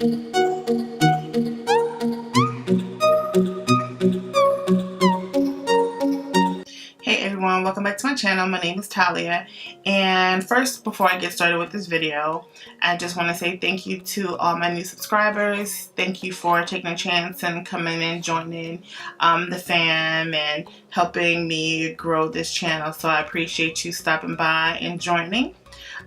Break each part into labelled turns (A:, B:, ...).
A: Hey everyone, welcome back to my channel. My name is Talia, and first, before I get started with this video, I just want to say thank you to all my new subscribers. Thank you for taking a chance and coming and joining the fam and helping me grow this channel. So I appreciate you stopping by and joining.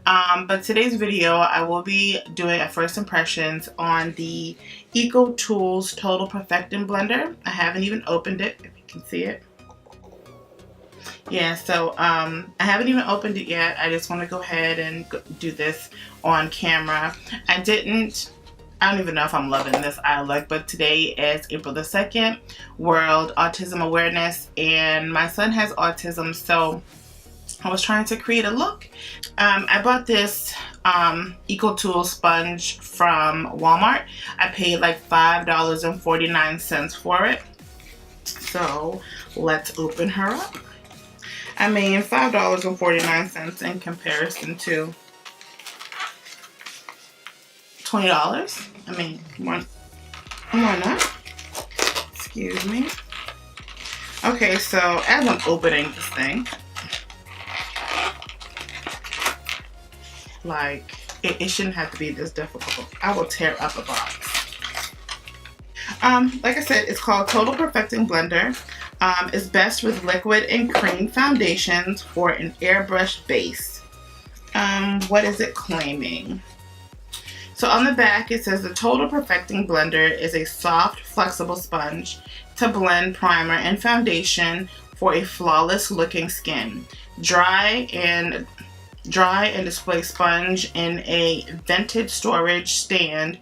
A: But today's video, I will be doing a first impressions on the Ecotools Total Perfecting Blender. I haven't even opened it, if you can see it. Yeah, so I haven't even opened it yet. I just want to go ahead and do this on camera. I don't even know if I'm loving this eye look, but today is April the 2nd, World Autism Awareness, and my son has autism, so I was trying to create a look. I bought this Ecotools sponge from Walmart. I paid like $5.49 for it. So let's open her up. I mean, $5.49 in comparison to $20. I mean, why not? Excuse me. Okay, so as I'm opening this thing, like, it shouldn't have to be this difficult. I will tear up a box. Like I said, it's called Total Perfecting Blender. It's best with liquid and cream foundations for an airbrush base. What is it claiming? So on the back it says the Total Perfecting Blender is a soft, flexible sponge to blend primer and foundation for a flawless looking skin. Dry and display sponge in a vented storage stand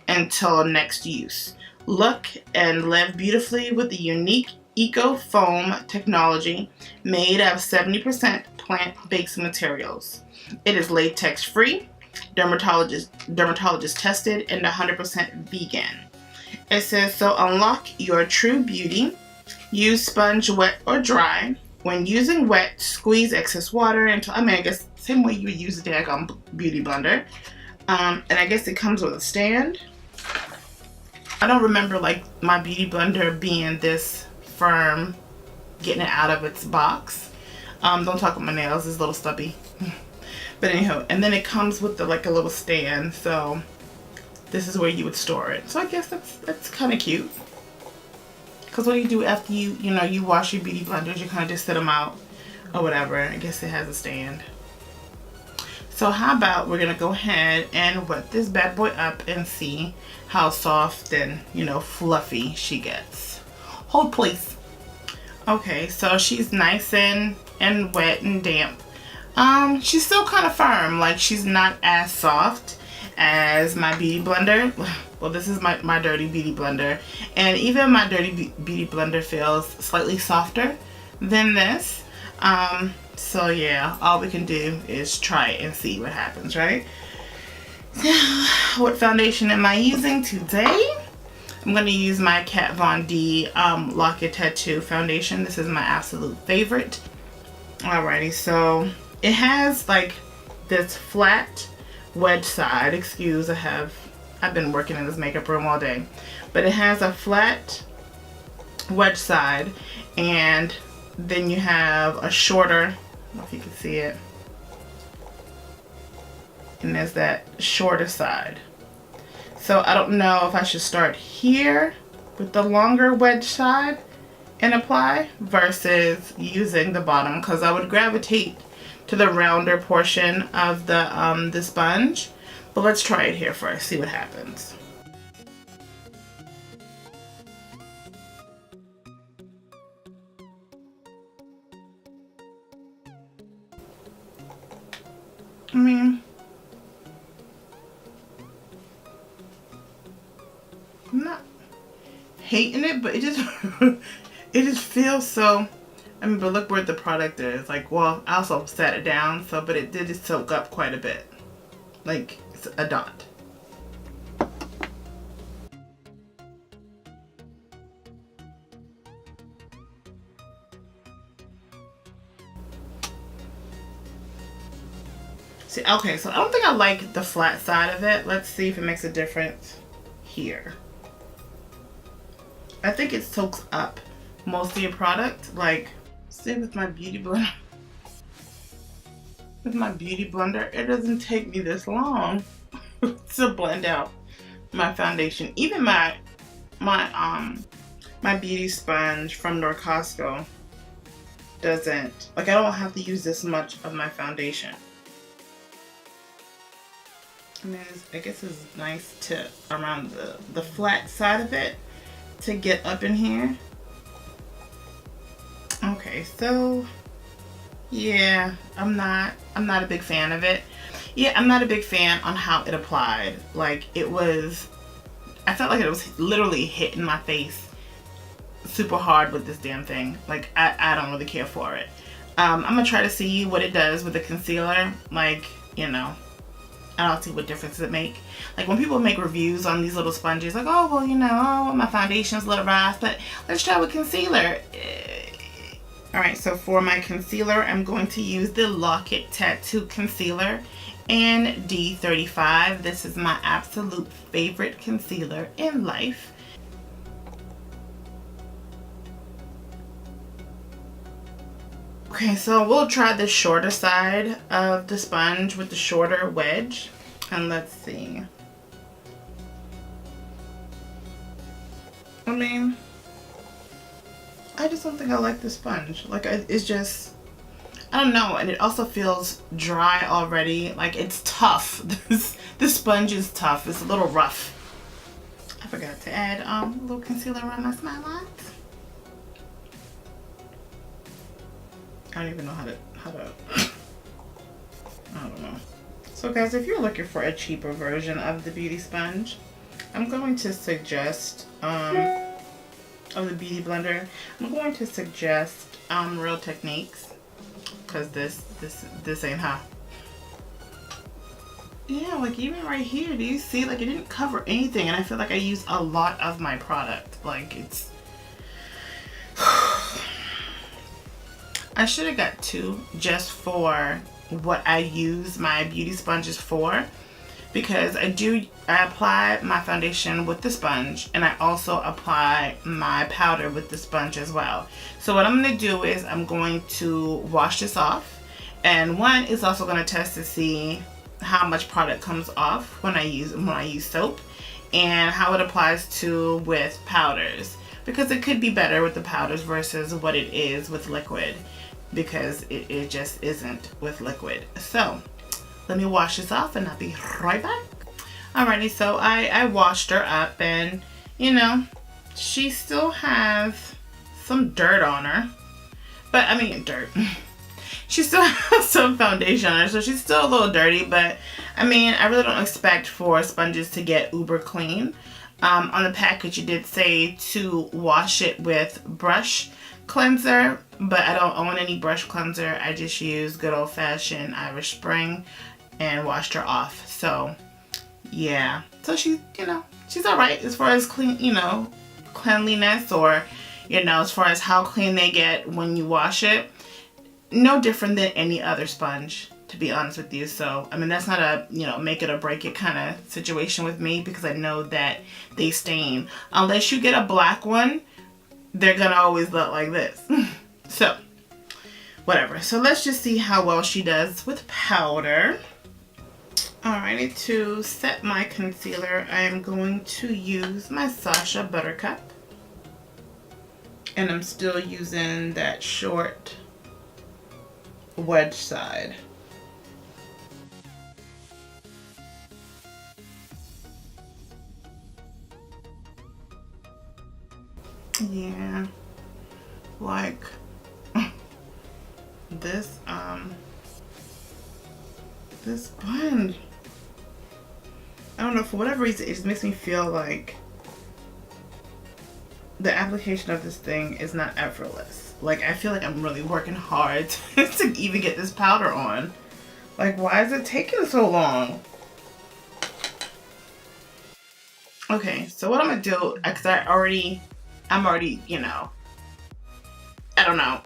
A: until next use. Look and live beautifully with the unique Eco Foam technology made of 70% plant-based materials. It is latex free, dermatologist tested, and 100% vegan. It says, so unlock your true beauty. Use sponge wet or dry. When using wet, squeeze excess water into, I guess same way you would use a daggone beauty blender. And I guess it comes with a stand. I don't remember like my beauty blender being this firm, getting it out of its box. Don't talk about my nails, it's a little stubby. But anyhow, and then it comes with like a little stand, so this is where you would store it. So I guess that's kind of cute. Because what do you do after you wash your beauty blenders? You kind of just set them out or whatever. I guess it has a stand. So how about we're gonna go ahead and wet this bad boy up and see how soft and fluffy she gets. Hold please. Okay, so she's nice and wet and damp. She's still kind of firm, like she's not as soft as my beauty blender. Well, this is my dirty beauty blender, and even my dirty beauty blender feels slightly softer than this. So yeah, all we can do is try it and see what happens, right? What foundation am I using today? I'm going to use my Kat Von D Lock Your Tattoo foundation. This is my absolute favorite. Alrighty, so it has like this flat wedge side. Excuse, I've been working in this makeup room all day. But it has a flat wedge side, and then you have a shorter, I don't know if you can see it, and there's that shorter side. So I don't know if I should start here with the longer wedge side and apply versus using the bottom, because I would gravitate to the rounder portion of the sponge. But let's try it here first, see what happens. I mean, I'm not hating it, but it just feels so. I mean, but look where the product is. Like, well, I also set it down, so, but it did just soak up quite a bit. Like, it's a dot. See, okay, so I don't think I like the flat side of it. Let's see if it makes a difference. here. I think it soaks up most of your product. Like, say with my beauty blender. With my beauty blender, it doesn't take me this long to blend out my foundation. Even my beauty sponge from Costco doesn't, like, I don't have to use this much of my foundation. I mean, I guess it's nice to, around the flat side of it, to get up in here. Okay, so yeah, I'm not a big fan of it. Yeah, I'm not a big fan on how it applied. Like, it was, I felt like it was literally hitting my face super hard with this damn thing. Like, I don't really care for it. I'm gonna try to see what it does with the concealer. Like, you know, I don't see what difference it make. Like, when people make reviews on these little sponges, like, oh, well, you know, oh, my foundation's a little rough, but let's try with concealer. Alright, so for my concealer, I'm going to use the Lock It Tattoo Concealer in D35. This is my absolute favorite concealer in life. Okay, so we'll try the shorter side of the sponge with the shorter wedge. And let's see. I mean, I just don't think I like the sponge. Like, it's just, I don't know. And it also feels dry already. Like, it's tough. This sponge is tough. It's a little rough. I forgot to add a little concealer around my smile lines. I don't even know how to I don't know. So guys, if you're looking for a cheaper version of the beauty sponge, I'm going to suggest of the beauty blender, I'm going to suggest Real Techniques, because this ain't her. Yeah, like even right here, do you see, like, it didn't cover anything, and I feel like I use a lot of my product. Like, it's I should have got two just for what I use my beauty sponges for, because I apply my foundation with the sponge, and I also apply my powder with the sponge as well. So what I'm going to do is I'm going to wash this off, and one is also going to test to see how much product comes off when I use soap, and how it applies to with powders, because it could be better with the powders versus what it is with liquid, because it just isn't with liquid. So let me wash this off and I'll be right back. Alrighty, so I washed her up, and you know, she still has some dirt on her, but I mean dirt. She still has some foundation on her, so she's still a little dirty, but I mean, I really don't expect for sponges to get uber clean. On the package it did say to wash it with brush cleanser, but I don't own any brush cleanser. I just use good old-fashioned Irish Spring and washed her off. So yeah, so she, you know, she's all right as far as clean, you know, cleanliness, or you know, as far as how clean they get when you wash it. No different than any other sponge, to be honest with you. So I mean, that's not a, you know, make it or break it kind of situation with me, because I know that they stain. Unless you get a black one, they're gonna always look like this. So whatever. So let's just see how well she does with powder. Alrighty, to set my concealer, I am going to use my Sasha Buttercup, and I'm still using that short wedge side. Yeah, like this this sponge, I don't know, for whatever reason, it just makes me feel like the application of this thing is not effortless. Like, I feel like I'm really working hard to even get this powder on. Like, why is it taking so long? Okay, so what I'm gonna do, because I'm already, you know, I don't know.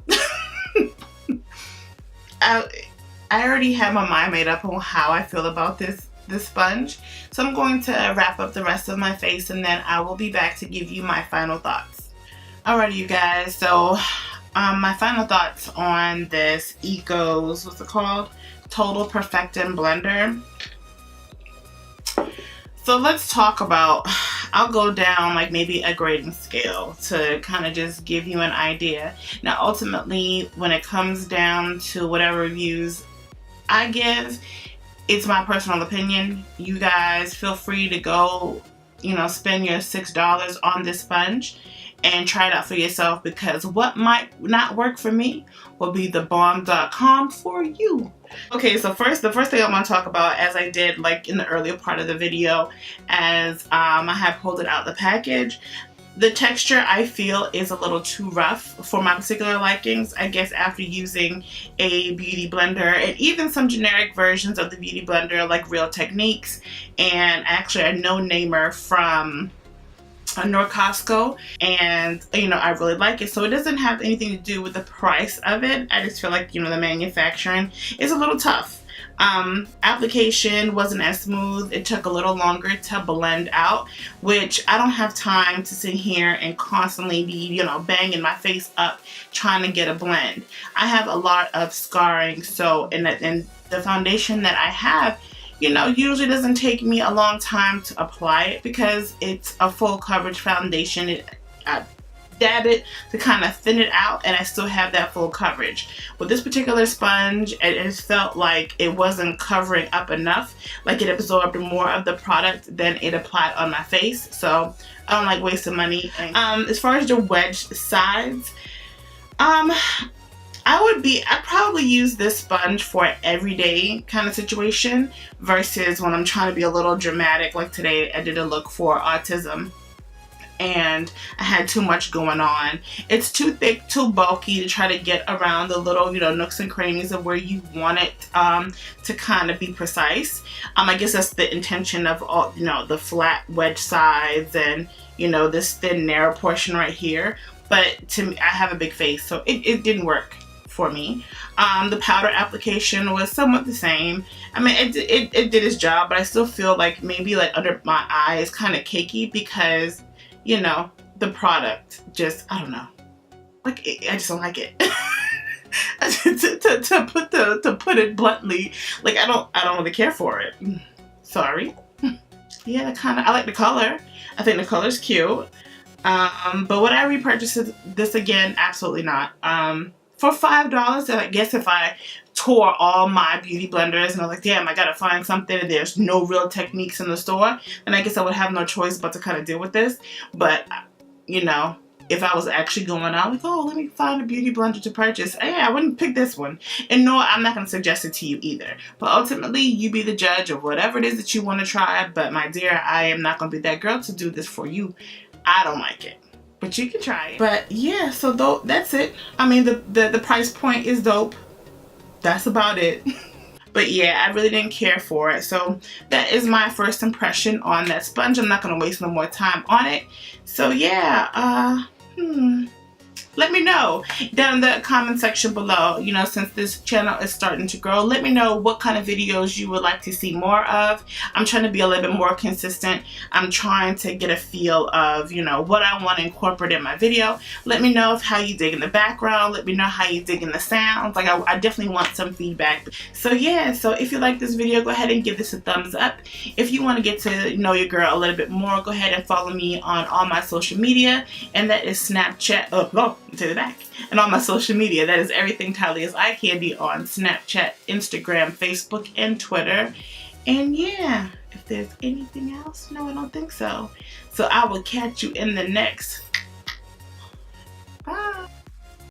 A: I already have my mind made up on how I feel about this this sponge. So I'm going to wrap up the rest of my face, and then I will be back to give you my final thoughts. Alrighty, you guys, so my final thoughts on this Ecotools, what's it called? Total Perfecting Blender. So let's talk about, I'll go down like maybe a grading scale to kind of just give you an idea. Now ultimately, when it comes down to whatever reviews I give, it's my personal opinion. You guys feel free to go, you know, spend your $6 on this sponge and try it out for yourself, because what might not work for me will be the bomb.com for you. Okay, so the first thing I want to talk about, as I did like in the earlier part of the video, as I have pulled it out of the package, the texture I feel is a little too rough for my particular likings. I guess after using a beauty blender and even some generic versions of the beauty blender like Real Techniques, and actually a no-namer from Costco, and you know, I really like it. So it doesn't have anything to do with the price of it. I just feel like, you know, the manufacturing is a little tough. Application wasn't as smooth. It took a little longer to blend out, which I don't have time to sit here and constantly be, you know, banging my face up trying to get a blend. I have a lot of scarring, so and the foundation that I have, you know, usually doesn't take me a long time to apply it because it's a full coverage foundation. I dab it to kind of thin it out, and I still have that full coverage. With this particular sponge, it felt like it wasn't covering up enough, like it absorbed more of the product than it applied on my face. So I don't like wasting money. As far as the wedge size, I'd probably use this sponge for an everyday kind of situation versus when I'm trying to be a little dramatic. Like today, I did a look for autism and I had too much going on. It's too thick, too bulky to try to get around the little, you know, nooks and crannies of where you want it to kind of be precise. I guess that's the intention of all, you know, the flat wedge sides and, you know, this thin narrow portion right here. But to me, I have a big face, so it didn't work for me. The powder application was somewhat the same. I mean, it did its job, but I still feel like maybe like under my eye is kind of cakey because, you know, the product just, I don't know, like I just don't like it. to put it bluntly, like I don't really care for it. Sorry. Yeah, I like the color. I think the color's cute. But would I repurchase this again? Absolutely not. For $5, I guess if I tore all my beauty blenders and I was like, damn, I gotta find something and there's no Real Techniques in the store, then I guess I would have no choice but to kind of deal with this. But, you know, if I was actually going out, like, oh, let me find a beauty blender to purchase, yeah, I wouldn't pick this one. And no, I'm not going to suggest it to you either. But ultimately, you be the judge of whatever it is that you want to try. But my dear, I am not going to be that girl to do this for you. I don't like it. But you can try it. But yeah, so that's it. I mean, the price point is dope. That's about it. But yeah, I really didn't care for it. So that is my first impression on that sponge. I'm not going to waste no more time on it. So yeah, let me know down in the comment section below, you know, since this channel is starting to grow, let me know what kind of videos you would like to see more of. I'm trying to be a little bit more consistent. I'm trying to get a feel of, you know, what I want to incorporate in my video. Let me know how you dig in the background. Let me know how you dig in the sounds. Like I definitely want some feedback. So yeah, so if you like this video, go ahead and give this a thumbs up. If you want to get to know your girl a little bit more, go ahead and follow me on all my social media, and that is Snapchat. To the back, and on my social media, that is everything Tylea's Eye Candy on Snapchat, Instagram, Facebook, and Twitter. And yeah, if there's anything else, no, I don't think so. So I will catch you in the next